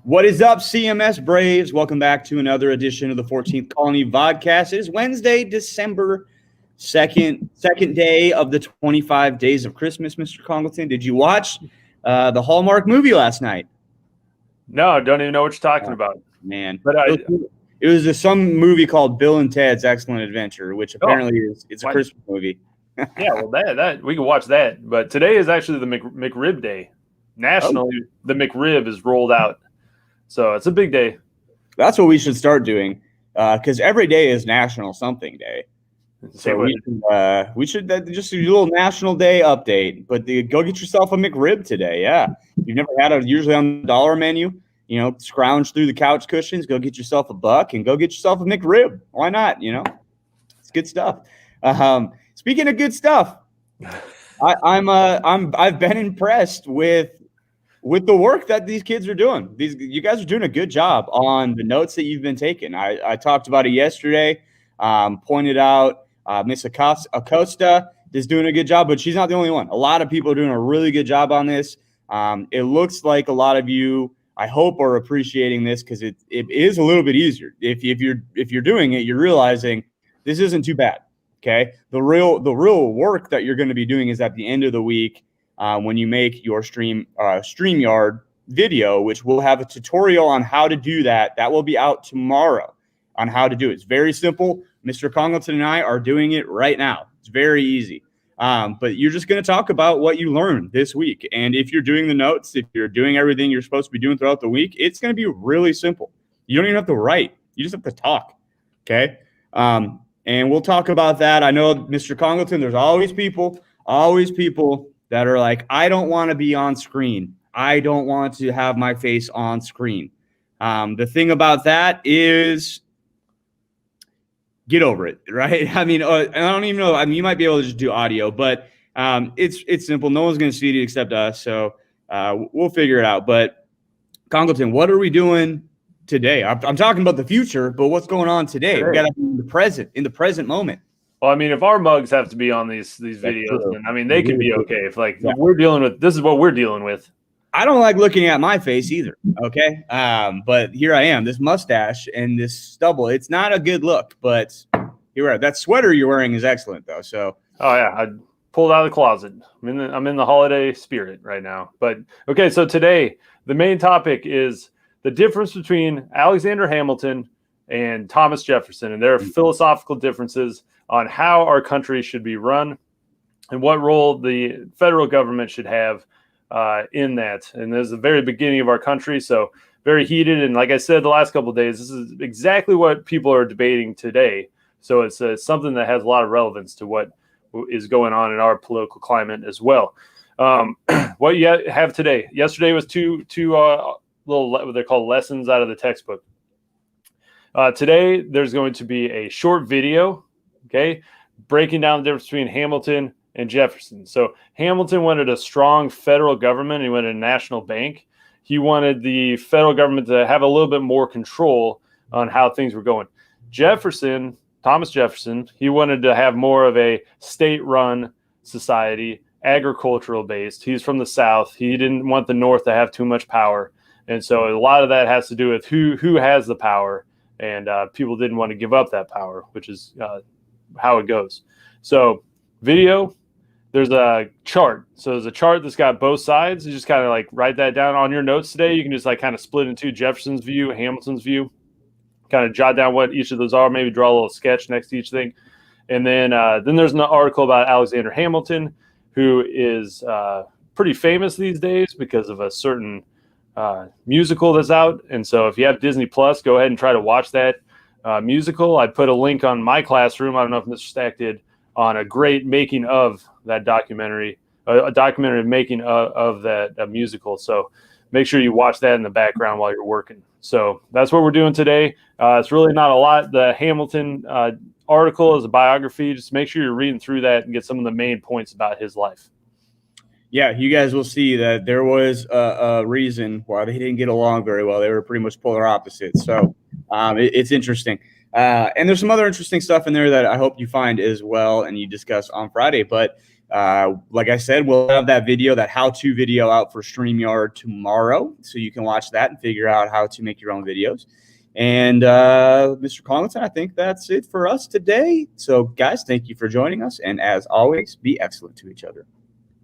What is up, CMS Braves? Welcome back to another edition of the 14th Colony Vodcast. It is Wednesday, December 2nd, second day of the 25 days of Christmas, Mr. Congleton. Did you watch the Hallmark movie last night? No, don't even know what you're talking about. Man. But it was some movie called Bill and Ted's Excellent Adventure, which apparently it's a Christmas movie. Yeah, well, that we can watch that. But today is actually the McRib Day. Nationally, the McRib is rolled out. So it's a big day. That's what we should start doing, because every day is National Something Day. So we should just do a little National Day update. But go get yourself a McRib today. Yeah, you've never had it. Usually on the dollar menu. You know, scrounge through the couch cushions, go get yourself a buck, and go get yourself a McRib. Why not? You know, it's good stuff. Speaking of good stuff, I've been impressed with the work that these kids are doing. You guys are doing a good job on the notes that you've been taking. I talked about it yesterday. Pointed out Miss Acosta is doing a good job, but she's not the only one. A lot of people are doing a really good job on this. It looks like a lot of you, I hope, are appreciating this because it is a little bit easier. If you're doing it, you're realizing this isn't too bad. Okay, the real work that you're going to be doing is at the end of the week. When you make your StreamYard video, which will have a tutorial on how to do that. That will be out tomorrow on how to do it. It's very simple. Mr. Congleton and I are doing it right now. It's very easy. But you're just going to talk about what you learned this week. And if you're doing the notes, if you're doing everything you're supposed to be doing throughout the week, it's going to be really simple. You don't even have to write. You just have to talk. Okay? And we'll talk about that. I know, Mr. Congleton, there's always people that are like, I don't want to be on screen. I don't want to have my face on screen. The thing about that is get over it, right? I mean, I don't even know. I mean, you might be able to just do audio, but it's simple. No one's going to see it except us, so we'll figure it out. But Congleton, what are we doing today? I'm talking about the future, but what's going on today? We got to be in the present moment. Well, I mean, if our mugs have to be on these videos, then I mean, they can be okay. If we're dealing with this is what we're dealing with. I don't like looking at my face either. Okay, but here I am. This mustache and this stubble. It's not a good look, but here we are. That sweater you're wearing is excellent, though. So. Oh yeah, I pulled out of the closet. I'm in the holiday spirit right now. But okay, so today the main topic is the difference between Alexander Hamilton and Thomas Jefferson, and their philosophical differences on how our country should be run and what role the federal government should have in that. And this is the very beginning of our country, so very heated. And like I said, the last couple of days, this is exactly what people are debating today. So it's something that has a lot of relevance to what is going on in our political climate as well. What you have today. Yesterday was two little, what they're called, lessons out of the textbook. Today, there's going to be a short video, okay, breaking down the difference between Hamilton and Jefferson. So Hamilton wanted a strong federal government. He wanted a national bank. He wanted the federal government to have a little bit more control on how things were going. Thomas Jefferson, he wanted to have more of a state-run society, agricultural based. He's from the South. He didn't want the North to have too much power. And so a lot of that has to do with who has the power. And people didn't want to give up that power, which is how it goes. So video, there's a chart. So there's a chart that's got both sides. You just kind of like write that down on your notes today. You can just like kind of split into Jefferson's view, Hamilton's view, kind of jot down what each of those are, maybe draw a little sketch next to each thing. And then there's an article about Alexander Hamilton, who is pretty famous these days because of a certain musical that's out. And so if you have Disney Plus, go ahead and try to watch that musical. I put a link on my classroom. I don't know if Mr. Stack did, on a great making of that documentary, a documentary making of that musical. So make sure you watch that in the background while you're working. So that's what we're doing today. It's really not a lot. The Hamilton article is a biography. Just make sure you're reading through that and get some of the main points about his life. Yeah, you guys will see that there was a reason why they didn't get along very well. They were pretty much polar opposites. So it's interesting. And there's some other interesting stuff in there that I hope you find as well and you discuss on Friday. But Like I said, we'll have that video, that how-to video out for StreamYard tomorrow, so you can watch that and figure out how to make your own videos. And Mr. Collington, I think that's it for us today. So, guys, thank you for joining us. And as always, be excellent to each other.